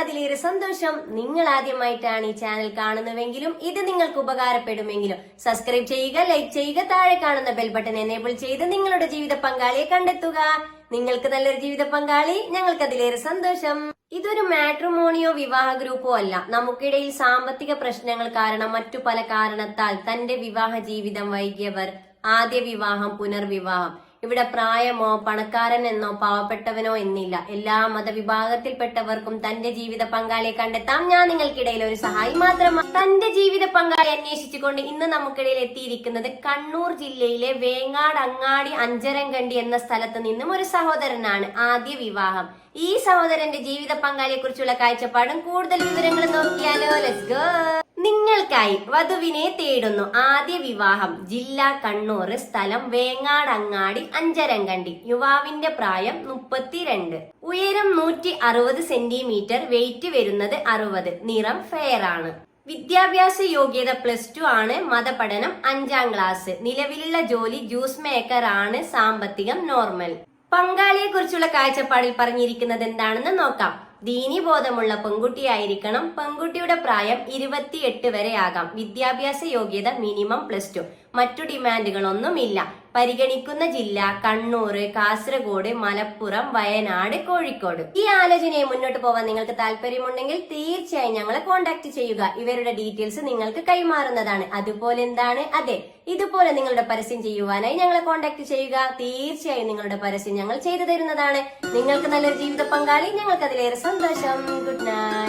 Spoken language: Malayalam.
അതിലേറെ സന്തോഷം. നിങ്ങൾ ആദ്യമായിട്ടാണ് ഈ ചാനൽ കാണുന്നുവെങ്കിലും ഇത് നിങ്ങൾക്ക് ഉപകാരപ്പെടുമെങ്കിലും സബ്സ്ക്രൈബ് ചെയ്യുക, ലൈക്ക് ചെയ്യുക, താഴെ കാണുന്ന ബെൽ ബട്ടൺ എനേബിൾ ചെയ്ത് നിങ്ങളുടെ ജീവിത പങ്കാളിയെ കണ്ടെത്തുക. നിങ്ങൾക്ക് നല്ലൊരു ജീവിത പങ്കാളി, ഞങ്ങൾക്ക് അതിലേറെ സന്തോഷം. ഇതൊരു മാട്രിമോണിയോ വിവാഹ ഗ്രൂപ്പോ അല്ല. നമുക്കിടയിൽ സാമ്പത്തിക പ്രശ്നങ്ങൾ കാരണം മറ്റു പല കാരണത്താൽ തന്റെ വിവാഹ ജീവിതം വൈകിയവർ, ആദ്യ വിവാഹം, പുനർവിവാഹം. ഇവിടെ പ്രായമോ പണക്കാരൻ എന്നോ പാവപ്പെട്ടവനോ എന്നില്ല. എല്ലാ മതവിഭാഗത്തിൽപ്പെട്ടവർക്കും തന്റെ ജീവിത പങ്കാളിയെ കണ്ടെത്താം. ഞാൻ നിങ്ങൾക്കിടയിൽ ഒരു സഹായി മാത്രമാണ്. തന്റെ ജീവിത പങ്കാളി അന്വേഷിച്ചുകൊണ്ട് ഇന്ന് നമുക്കിടയിൽ എത്തിയിരിക്കുന്നത് കണ്ണൂർ ജില്ലയിലെ വേങ്ങാട് അങ്ങാടി അഞ്ചരങ്കണ്ടി എന്ന സ്ഥലത്ത് നിന്നും ഒരു സഹോദരനാണ്. ആദ്യ വിവാഹം. ഈ സഹോദരന്റെ ജീവിത പങ്കാളിയെ കുറിച്ചുള്ള കാഴ്ചപ്പാടും കൂടുതൽ വിവരങ്ങളും നോക്കിയാലോ. Let's go. നിങ്ങൾക്കായി വധുവിനെ തേടുന്നു. ആദ്യ വിവാഹം. ജില്ല കണ്ണൂർ. സ്ഥലം വേങ്ങാട് അങ്ങാടി അഞ്ചരങ്കണ്ടി. യുവാവിന്റെ പ്രായം 32. ഉയരം 160 സെന്റിമീറ്റർ. വെയിറ്റ് വരുന്നത് 60. നിറം ഫെയർ ആണ്. വിദ്യാഭ്യാസ യോഗ്യത +2 ആണ്. മതപഠനം 5ാം ക്ലാസ്. നിലവിലുള്ള ജോലി ജ്യൂസ് മേക്കർ ആണ്. സാമ്പത്തികം നോർമൽ. പങ്കാളിയെ കുറിച്ചുള്ള കാഴ്ചപ്പാടിൽ പറഞ്ഞിരിക്കുന്നത് എന്താണെന്ന് നോക്കാം. ദീനീബോധമുള്ള പെൺകുട്ടിയായിരിക്കണം. പെൺകുട്ടിയുടെ പ്രായം 28 വരെ ആകാം. വിദ്യാഭ്യാസ യോഗ്യത മിനിമം +2. മറ്റു ഡിമാൻഡുകളൊന്നുമില്ല. പരിഗണിക്കുന്ന ജില്ല കണ്ണൂർ, കാസർഗോഡ്, മലപ്പുറം, വയനാട്, കോഴിക്കോട്. ഈ ആലോചനയെ മുന്നോട്ട് പോകാൻ നിങ്ങൾക്ക് താല്പര്യമുണ്ടെങ്കിൽ തീർച്ചയായും ഞങ്ങളെ കോൺടാക്ട് ചെയ്യുക. ഇവരുടെ ഡീറ്റെയിൽസ് നിങ്ങൾക്ക് കൈമാറുന്നതാണ്. അതുപോലെ എന്താണ്, അതെ, ഇതുപോലെ നിങ്ങളുടെ പരസ്യം ചെയ്യുവാനായി ഞങ്ങളെ കോൺടാക്ട് ചെയ്യുക. തീർച്ചയായും നിങ്ങളുടെ പരസ്യം ഞങ്ങൾ ചെയ്തു തരുന്നതാണ്. നിങ്ങൾക്ക് നല്ലൊരു ജീവിത പങ്കാളി, ഞങ്ങൾക്ക് അതിലേറെ സന്തോഷം. Good night.